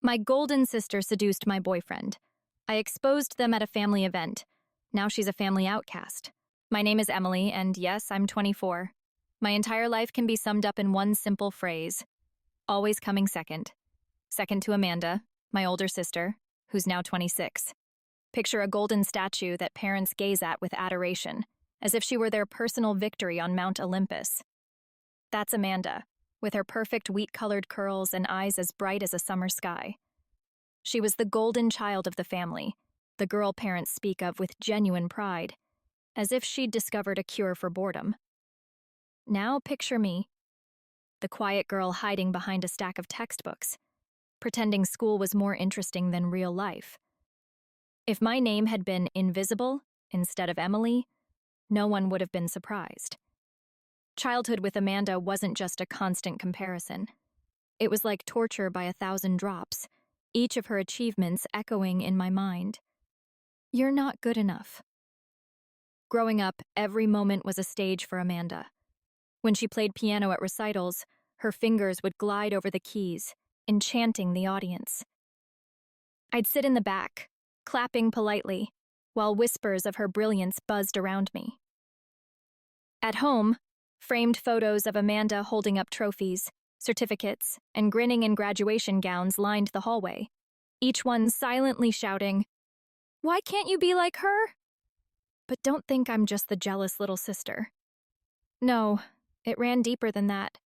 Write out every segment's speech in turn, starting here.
My golden sister seduced my boyfriend. I exposed them at a family event. Now she's a family outcast. My name is Emily, and yes, I'm 24. My entire life can be summed up in one simple phrase: always coming second. Second to Amanda, my older sister, who's now 26. Picture a golden statue that parents gaze at with adoration, as if she were their personal victory on Mount Olympus. That's Amanda, with her perfect wheat-colored curls and eyes as bright as a summer sky. She was the golden child of the family, the girl parents speak of with genuine pride, as if she'd discovered a cure for boredom. Now picture me, the quiet girl hiding behind a stack of textbooks, pretending school was more interesting than real life. If my name had been Invisible instead of Emily, no one would have been surprised. Childhood with Amanda wasn't just a constant comparison. It was like torture by 1,000 drops, each of her achievements echoing in my mind. You're not good enough. Growing up, every moment was a stage for Amanda. When she played piano at recitals, her fingers would glide over the keys, enchanting the audience. I'd sit in the back, clapping politely, while whispers of her brilliance buzzed around me. At home, framed photos of Amanda holding up trophies, certificates, and grinning in graduation gowns lined the hallway, each one silently shouting, "Why can't you be like her?" But don't think I'm just the jealous little sister. No, it ran deeper than that.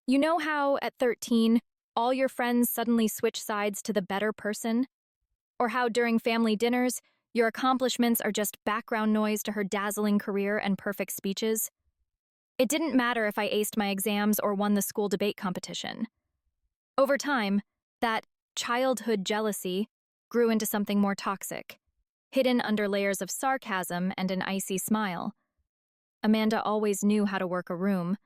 You know how, at 13, all your friends suddenly switch sides to the better person? Or how during family dinners, your accomplishments are just background noise to her dazzling career and perfect speeches? It didn't matter if I aced my exams or won the school debate competition. Over time, that childhood jealousy grew into something more toxic, hidden under layers of sarcasm and an icy smile. Amanda always knew how to work a room,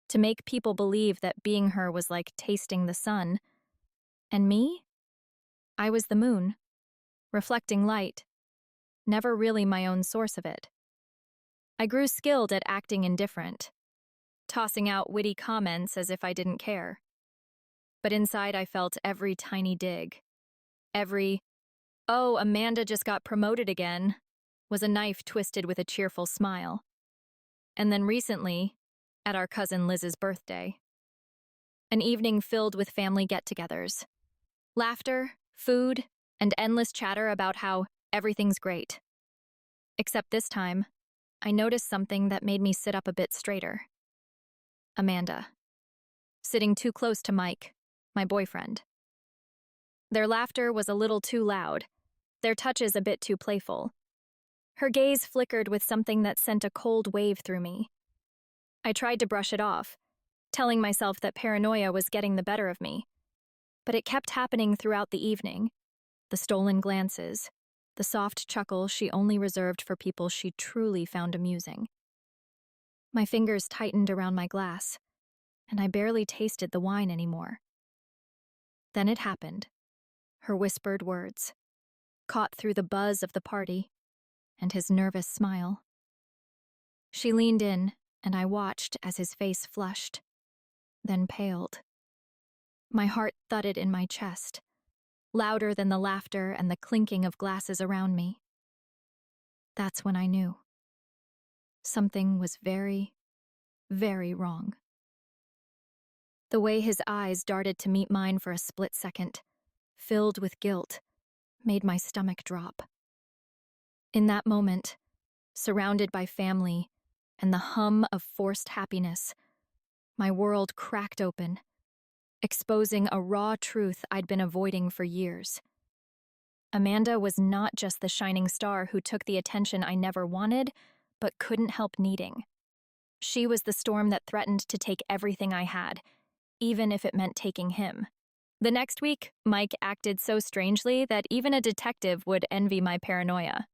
to make people believe that being her was like tasting the sun. And me? I was the moon, reflecting light, never really my own source of it. I grew skilled at acting indifferent, tossing out witty comments as if I didn't care. But inside I felt every tiny dig. Every, "Oh, Amanda just got promoted again," was a knife twisted with a cheerful smile. And then recently, at our cousin Liz's birthday, an evening filled with family get-togethers, laughter, food, and endless chatter about how everything's great. Except this time, I noticed something that made me sit up a bit straighter. Amanda, sitting too close to Mike, my boyfriend. Their laughter was a little too loud, their touches a bit too playful. Her gaze flickered with something that sent a cold wave through me. I tried to brush it off, telling myself that paranoia was getting the better of me. But it kept happening throughout the evening. The stolen glances, the soft chuckle she only reserved for people she truly found amusing. My fingers tightened around my glass, and I barely tasted the wine anymore. Then it happened. Her whispered words, caught through the buzz of the party, and his nervous smile. She leaned in, and I watched as his face flushed, then paled. My heart thudded in my chest, louder than the laughter and the clinking of glasses around me. That's when I knew. Something was very, very wrong. The way his eyes darted to meet mine for a split second, filled with guilt, made my stomach drop. In that moment, surrounded by family and the hum of forced happiness, my world cracked open, exposing a raw truth I'd been avoiding for years. Amanda was not just the shining star who took the attention I never wanted, but couldn't help needing. She was the storm that threatened to take everything I had, even if it meant taking him. The next week, Mike acted so strangely that even a detective would envy my paranoia.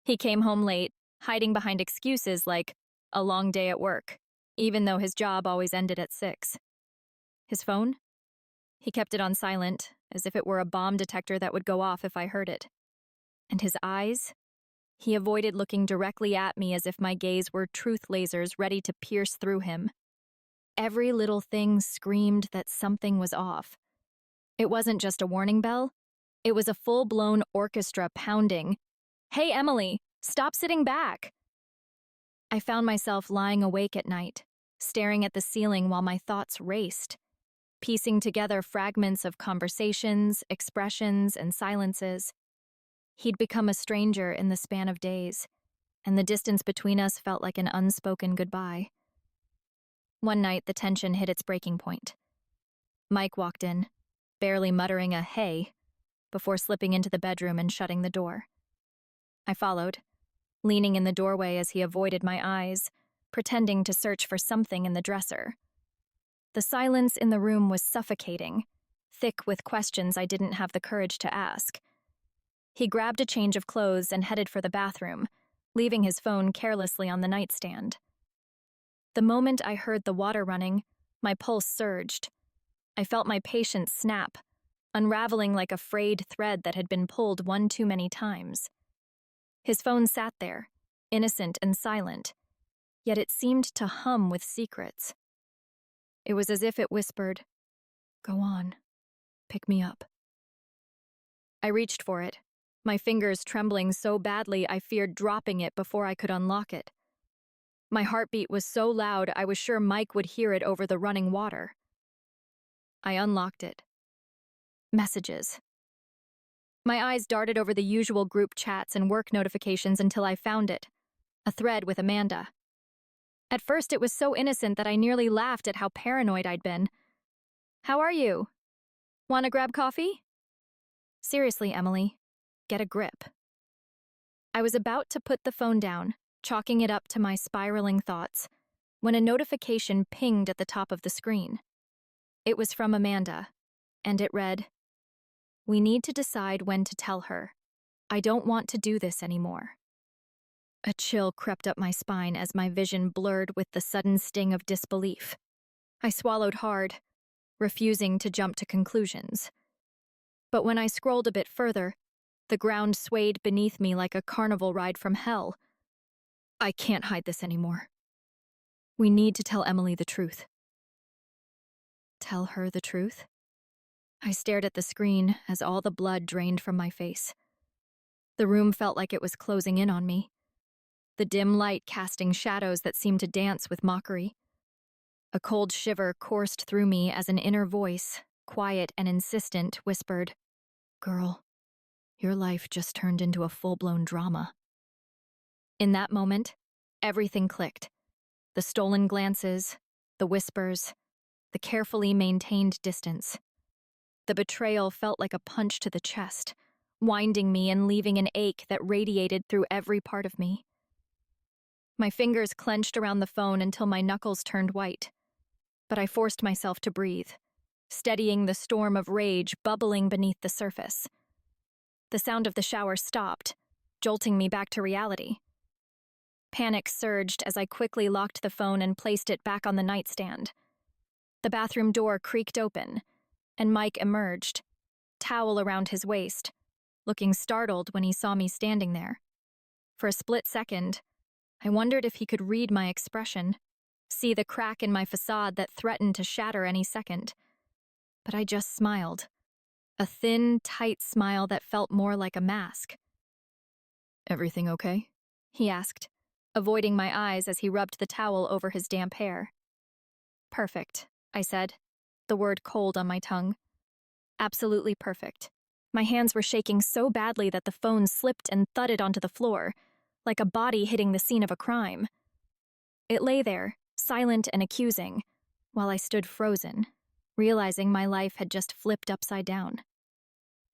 He came home late, hiding behind excuses like a long day at work, even though his job always ended at 6. His phone? He kept it on silent, as if it were a bomb detector that would go off if I heard it. And his eyes? He avoided looking directly at me as if my gaze were truth lasers ready to pierce through him. Every little thing screamed that something was off. It wasn't just a warning bell, it was a full-blown orchestra pounding. "Hey, Emily, stop sitting back!" I found myself lying awake at night, staring at the ceiling while my thoughts raced, piecing together fragments of conversations, expressions, and silences. He'd become a stranger in the span of days, and the distance between us felt like an unspoken goodbye. One night, the tension hit its breaking point. Mike walked in, barely muttering a "hey," before slipping into the bedroom and shutting the door. I followed, leaning in the doorway as he avoided my eyes, pretending to search for something in the dresser. The silence in the room was suffocating, thick with questions I didn't have the courage to ask. He grabbed a change of clothes and headed for the bathroom, leaving his phone carelessly on the nightstand. The moment I heard the water running, my pulse surged. I felt my patience snap, unraveling like a frayed thread that had been pulled one too many times. His phone sat there, innocent and silent, yet it seemed to hum with secrets. It was as if it whispered, "Go on, pick me up." I reached for it, my fingers trembling so badly I feared dropping it before I could unlock it. My heartbeat was so loud I was sure Mike would hear it over the running water. I unlocked it. Messages. My eyes darted over the usual group chats and work notifications until I found it, a thread with Amanda. At first it was so innocent that I nearly laughed at how paranoid I'd been. "How are you? Want to grab coffee?" "Seriously, Emily, get a grip." I was about to put the phone down, chalking it up to my spiraling thoughts, when a notification pinged at the top of the screen. It was from Amanda, and it read, "We need to decide when to tell her. I don't want to do this anymore." A chill crept up my spine as my vision blurred with the sudden sting of disbelief. I swallowed hard, refusing to jump to conclusions. But when I scrolled a bit further, the ground swayed beneath me like a carnival ride from hell. I can't hide this anymore. We need to tell Emily the truth. Tell her the truth? I stared at the screen as all the blood drained from my face. The room felt like it was closing in on me, the dim light casting shadows that seemed to dance with mockery. A cold shiver coursed through me as an inner voice, quiet and insistent, whispered, "Girl, your life just turned into a full-blown drama." In that moment, everything clicked. The stolen glances, the whispers, the carefully maintained distance. The betrayal felt like a punch to the chest, winding me and leaving an ache that radiated through every part of me. My fingers clenched around the phone until my knuckles turned white, but I forced myself to breathe, steadying the storm of rage bubbling beneath the surface. The sound of the shower stopped, jolting me back to reality. Panic surged as I quickly locked the phone and placed it back on the nightstand. The bathroom door creaked open, and Mike emerged, towel around his waist, looking startled when he saw me standing there. For a split second, I wondered if he could read my expression, see the crack in my facade that threatened to shatter any second. But I just smiled, a thin, tight smile that felt more like a mask. "Everything okay?" he asked, avoiding my eyes as he rubbed the towel over his damp hair. "Perfect," I said, the word cold on my tongue. Absolutely perfect. My hands were shaking so badly that the phone slipped and thudded onto the floor, like a body hitting the scene of a crime. It lay there, silent and accusing, while I stood frozen, realizing my life had just flipped upside down.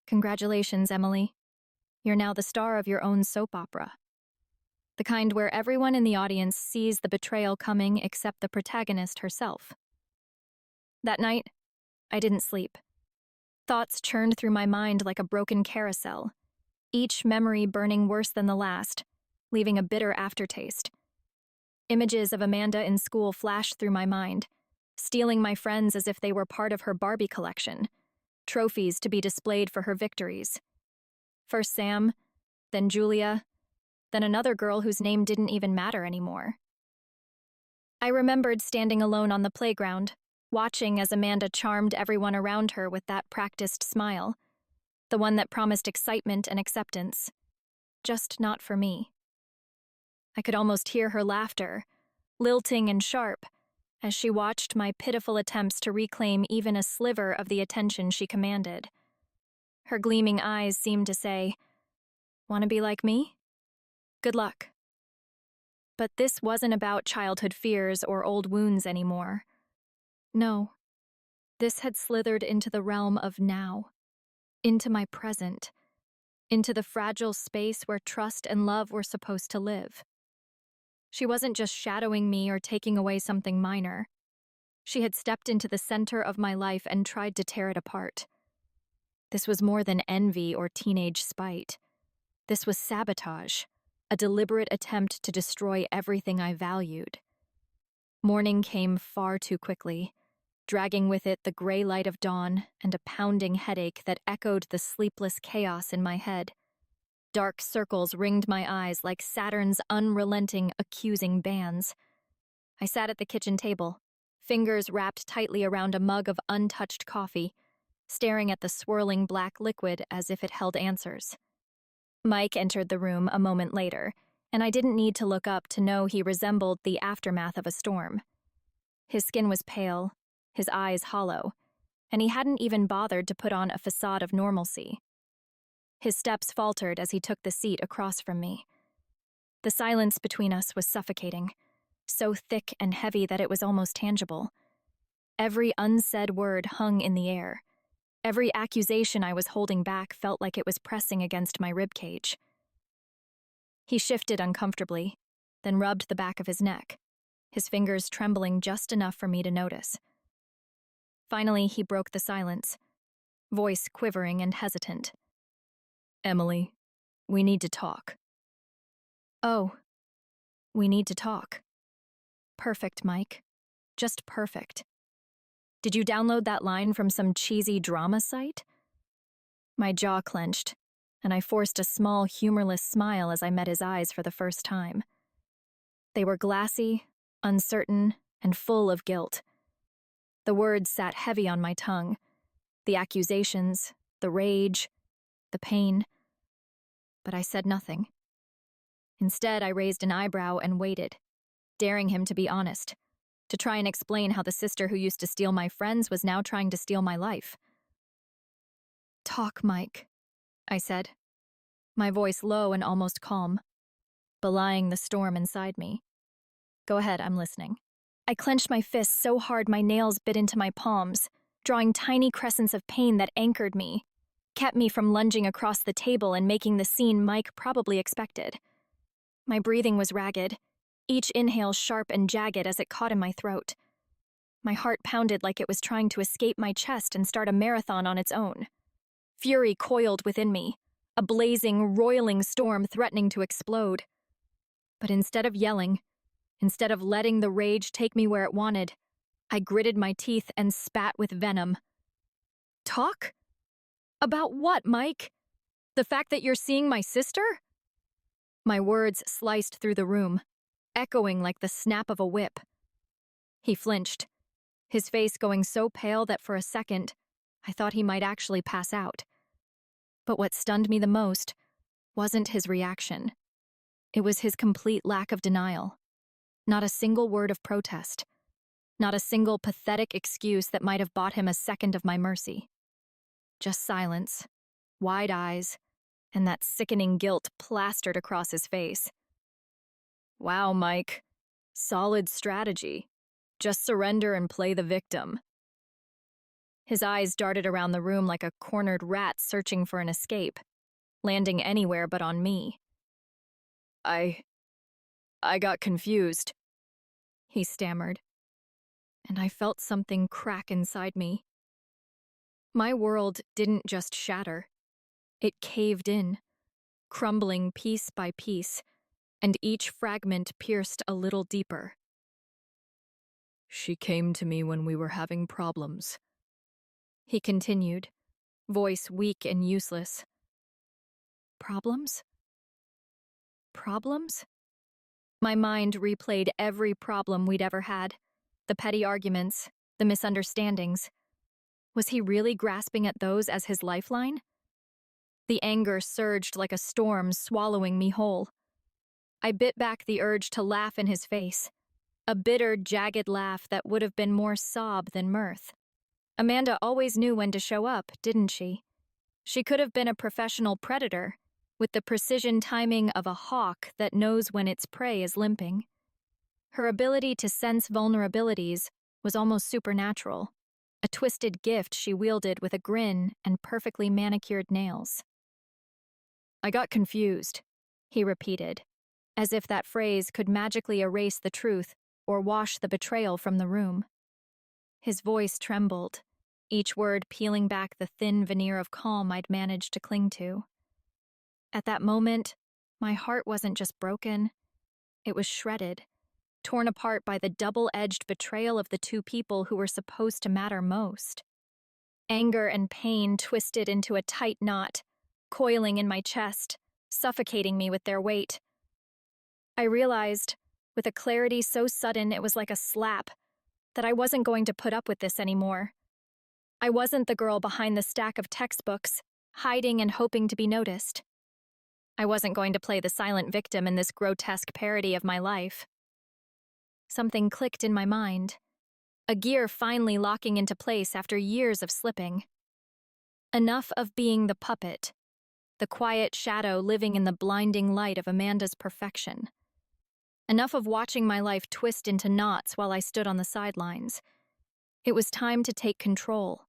"Congratulations, Emily. You're now the star of your own soap opera. The kind where everyone in the audience sees the betrayal coming except the protagonist herself." That night, I didn't sleep. Thoughts churned through my mind like a broken carousel, each memory burning worse than the last, leaving a bitter aftertaste. Images of Amanda in school flashed through my mind, stealing my friends as if they were part of her Barbie collection, trophies to be displayed for her victories. First Sam, then Julia, then another girl whose name didn't even matter anymore. I remembered standing alone on the playground, watching as Amanda charmed everyone around her with that practiced smile, the one that promised excitement and acceptance, just not for me. I could almost hear her laughter, lilting and sharp, as she watched my pitiful attempts to reclaim even a sliver of the attention she commanded. Her gleaming eyes seemed to say, "Want to be like me? Good luck." But this wasn't about childhood fears or old wounds anymore. No, this had slithered into the realm of now, into my present, into the fragile space where trust and love were supposed to live. She wasn't just shadowing me or taking away something minor. She had stepped into the center of my life and tried to tear it apart. This was more than envy or teenage spite. This was sabotage, a deliberate attempt to destroy everything I valued. Morning came far too quickly, dragging with it the gray light of dawn and a pounding headache that echoed the sleepless chaos in my head. Dark circles ringed my eyes like Saturn's unrelenting, accusing bands. I sat at the kitchen table, fingers wrapped tightly around a mug of untouched coffee, staring at the swirling black liquid as if it held answers. Mike entered the room a moment later, and I didn't need to look up to know he resembled the aftermath of a storm. His skin was pale, his eyes hollow, and he hadn't even bothered to put on a facade of normalcy. His steps faltered as he took the seat across from me. The silence between us was suffocating, so thick and heavy that it was almost tangible. Every unsaid word hung in the air. Every accusation I was holding back felt like it was pressing against my ribcage. He shifted uncomfortably, then rubbed the back of his neck, his fingers trembling just enough for me to notice. Finally, he broke the silence, voice quivering and hesitant. "Emily, we need to talk." "Oh, we need to talk." Perfect, Mike. Just perfect. Did you download that line from some cheesy drama site? My jaw clenched, and I forced a small, humorless smile as I met his eyes for the first time. They were glassy, uncertain, and full of guilt. The words sat heavy on my tongue, the accusations, the rage, the pain. But I said nothing. Instead, I raised an eyebrow and waited, daring him to be honest, to try and explain how the sister who used to steal my friends was now trying to steal my life. "Talk, Mike," I said, my voice low and almost calm, belying the storm inside me. "Go ahead, I'm listening." I clenched my fists so hard my nails bit into my palms, drawing tiny crescents of pain that anchored me, kept me from lunging across the table and making the scene Mike probably expected. My breathing was ragged, each inhale sharp and jagged as it caught in my throat. My heart pounded like it was trying to escape my chest and start a marathon on its own. Fury coiled within me, a blazing, roiling storm threatening to explode. But instead of yelling, instead of letting the rage take me where it wanted, I gritted my teeth and spat with venom. "Talk? About what, Mike? The fact that you're seeing my sister?" My words sliced through the room, echoing like the snap of a whip. He flinched, his face going so pale that for a second, I thought he might actually pass out. But what stunned me the most wasn't his reaction. It was his complete lack of denial. Not a single word of protest. Not a single pathetic excuse that might have bought him a second of my mercy. Just silence, wide eyes, and that sickening guilt plastered across his face. "Wow, Mike. Solid strategy. Just surrender and play the victim." His eyes darted around the room like a cornered rat searching for an escape, landing anywhere but on me. I got confused," he stammered, and I felt something crack inside me. My world didn't just shatter. It caved in, crumbling piece by piece, and each fragment pierced a little deeper. "She came to me when we were having problems," he continued, voice weak and useless. Problems? Problems? My mind replayed every problem we'd ever had. The petty arguments, the misunderstandings. Was he really grasping at those as his lifeline? The anger surged like a storm, swallowing me whole. I bit back the urge to laugh in his face, a bitter, jagged laugh that would have been more sob than mirth. Amanda always knew when to show up, didn't she? She could have been a professional predator, with the precision timing of a hawk that knows when its prey is limping. Her ability to sense vulnerabilities was almost supernatural, a twisted gift she wielded with a grin and perfectly manicured nails. "I got confused," he repeated, as if that phrase could magically erase the truth or wash the betrayal from the room. His voice trembled, each word peeling back the thin veneer of calm I'd managed to cling to. At that moment, my heart wasn't just broken, it was shredded, torn apart by the double-edged betrayal of the two people who were supposed to matter most. Anger and pain twisted into a tight knot, coiling in my chest, suffocating me with their weight. I realized, with a clarity so sudden it was like a slap, that I wasn't going to put up with this anymore. I wasn't the girl behind the stack of textbooks, hiding and hoping to be noticed. I wasn't going to play the silent victim in this grotesque parody of my life. Something clicked in my mind, a gear finally locking into place after years of slipping. Enough of being the puppet, the quiet shadow living in the blinding light of Amanda's perfection. Enough of watching my life twist into knots while I stood on the sidelines. It was time to take control,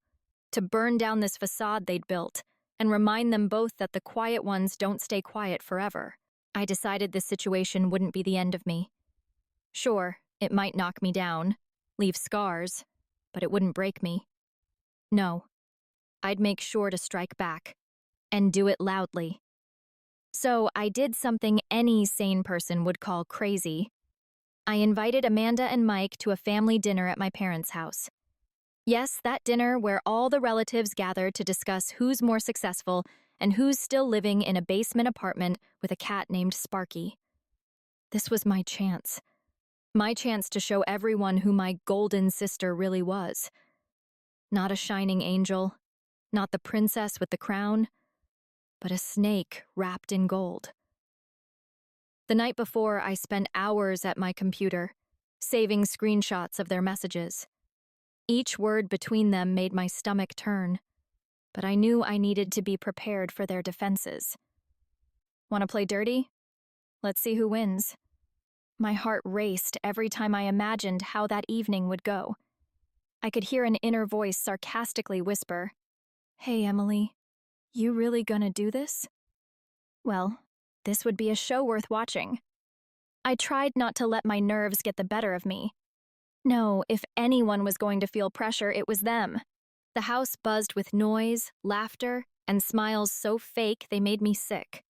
to burn down this facade they'd built, and remind them both that the quiet ones don't stay quiet forever. I decided this situation wouldn't be the end of me. Sure, it might knock me down, leave scars, but it wouldn't break me. No, I'd make sure to strike back, and do it loudly. So I did something any sane person would call crazy. I invited Amanda and Mike to a family dinner at my parents' house. Yes, that dinner where all the relatives gathered to discuss who's more successful and who's still living in a basement apartment with a cat named Sparky. This was my chance. My chance to show everyone who my golden sister really was. Not a shining angel, not the princess with the crown, but a snake wrapped in gold. The night before, I spent hours at my computer, saving screenshots of their messages. Each word between them made my stomach turn, but I knew I needed to be prepared for their defenses. Want to play dirty? Let's see who wins. My heart raced every time I imagined how that evening would go. I could hear an inner voice sarcastically whisper, "Hey, Emily, you really gonna do this?" Well, this would be a show worth watching. I tried not to let my nerves get the better of me. No, if anyone was going to feel pressure, it was them. The house buzzed with noise, laughter, and smiles so fake they made me sick.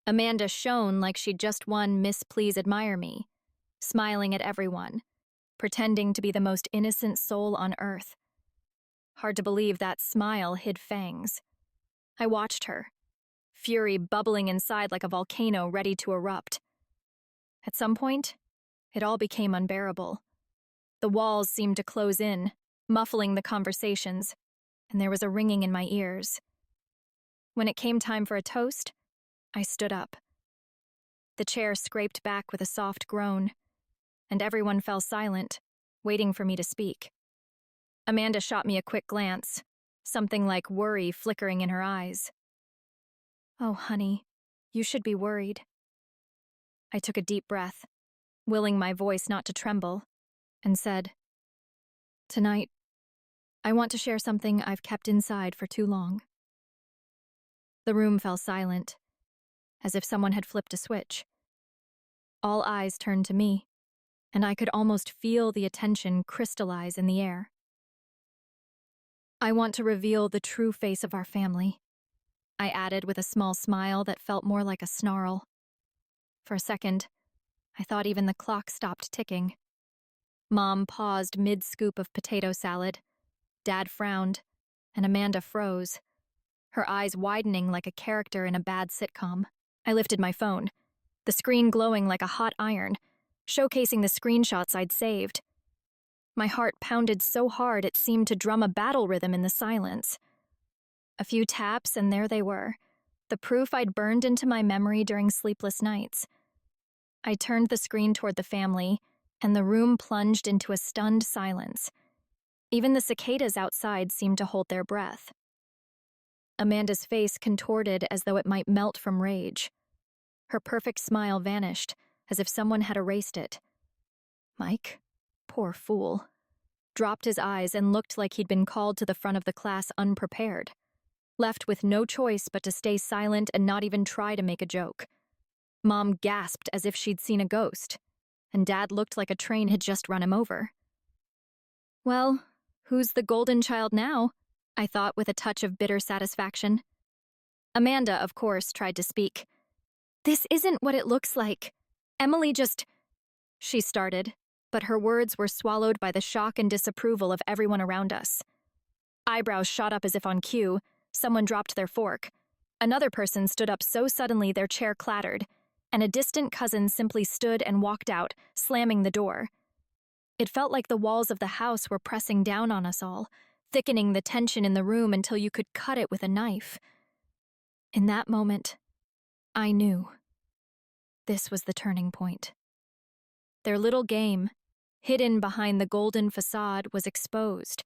Amanda shone like she'd just won Miss Please Admire Me, smiling at everyone, pretending to be the most innocent soul on earth. Hard to believe that smile hid fangs. I watched her, fury bubbling inside like a volcano ready to erupt. At some point, it all became unbearable. The walls seemed to close in, muffling the conversations, and there was a ringing in my ears. When it came time for a toast, I stood up. The chair scraped back with a soft groan, and everyone fell silent, waiting for me to speak. Amanda shot me a quick glance, something like worry flickering in her eyes. "Oh, honey, you should be worried." I took a deep breath, willing my voice not to tremble, and said, "Tonight, I want to share something I've kept inside for too long." The room fell silent, as if someone had flipped a switch. All eyes turned to me, and I could almost feel the attention crystallize in the air. "I want to reveal the true face of our family," I added with a small smile that felt more like a snarl. For a second, I thought even the clock stopped ticking. Mom paused mid-scoop of potato salad. Dad frowned, and Amanda froze, her eyes widening like a character in a bad sitcom. I lifted my phone, the screen glowing like a hot iron, showcasing the screenshots I'd saved. My heart pounded so hard it seemed to drum a battle rhythm in the silence. A few taps, and there they were, the proof I'd burned into my memory during sleepless nights. I turned the screen toward the family, and the room plunged into a stunned silence. Even the cicadas outside seemed to hold their breath. Amanda's face contorted as though it might melt from rage. Her perfect smile vanished, as if someone had erased it. Mike, poor fool, dropped his eyes and looked like he'd been called to the front of the class unprepared, left with no choice but to stay silent and not even try to make a joke. Mom gasped as if she'd seen a ghost, and Dad looked like a train had just run him over. Well, who's the golden child now? I thought with a touch of bitter satisfaction. Amanda, of course, tried to speak. This isn't what it looks like. Emily just... She started, but her words were swallowed by the shock and disapproval of everyone around us. Eyebrows shot up as if on cue. Someone dropped their fork. Another person stood up so suddenly their chair clattered, and a distant cousin simply stood and walked out, slamming the door. It felt like the walls of the house were pressing down on us all, thickening the tension in the room until you could cut it with a knife. In that moment, I knew. This was the turning point. Their little game, hidden behind the golden facade, was exposed,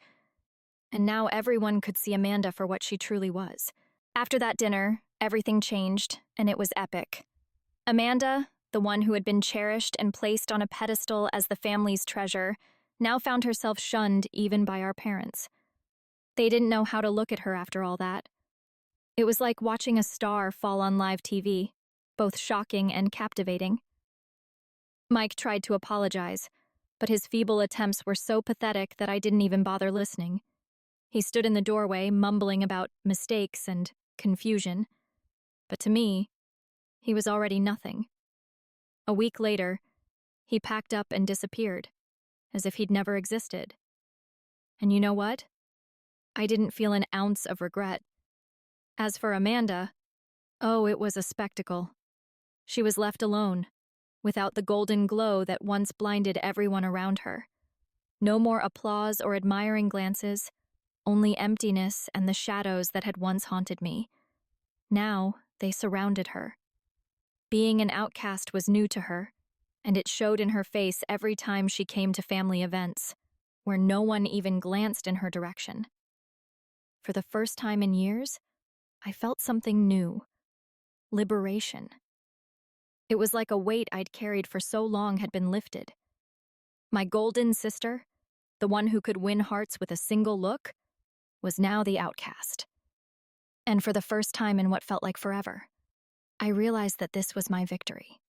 and now everyone could see Amanda for what she truly was. After that dinner, everything changed, and it was epic. Amanda, the one who had been cherished and placed on a pedestal as the family's treasure, now found herself shunned even by our parents. They didn't know how to look at her after all that. It was like watching a star fall on live TV, both shocking and captivating. Mike tried to apologize, but his feeble attempts were so pathetic that I didn't even bother listening. He stood in the doorway, mumbling about mistakes and confusion. But to me, he was already nothing. A week later, he packed up and disappeared, as if he'd never existed. And you know what? I didn't feel an ounce of regret. As for Amanda, oh, it was a spectacle. She was left alone, without the golden glow that once blinded everyone around her. No more applause or admiring glances, only emptiness and the shadows that had once haunted me. Now, they surrounded her. Being an outcast was new to her, and it showed in her face every time she came to family events, where no one even glanced in her direction. For the first time in years, I felt something new. Liberation. It was like a weight I'd carried for so long had been lifted. My golden sister, the one who could win hearts with a single look, was now the outcast. And for the first time in what felt like forever, I realized that this was my victory.